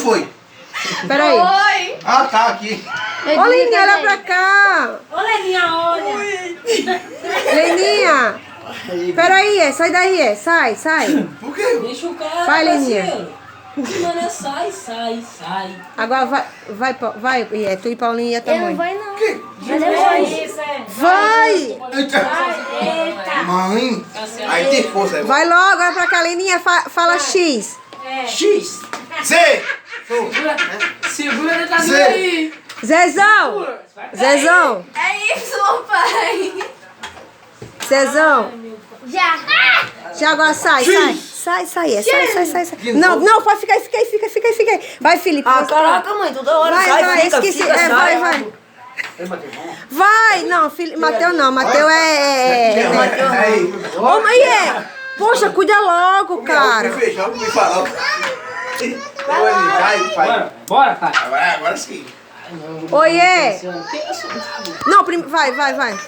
foi? Peraí. Oi! Ah, tá, aqui. Ô, Leninha, olha pra cá. Ô, Leninha, olha. Leninha. Peraí, sai daí, sai. Por quê? Deixa o cara. Vai, Leninha. Mano, sai. Agora vai, tu e Paulinha Ele não também. vai não. Que? Mas eu vou. Vai! Eita! Mãe, aí tem força. Aí. Vai logo, olha pra cá, Leninha, fala X. X. C. Segura, tá Zé. aí. Zezão! Zezão! É isso, pai! Zezão! Já! Já agora sai. De Não, novo? não, pode ficar aí. Vai, Felipe. Ah, você- caraca, mãe, toda hora Vai, sai, fica, esqueci. fica, sai. Vai. Vai, não, filho, Mateus não, Mateus é... Aí. Ô, mãe, poxa, cuida logo, cara. Me fechou, me falou. Vai. Bora, pai. Agora sim. Oiê. Não, vai.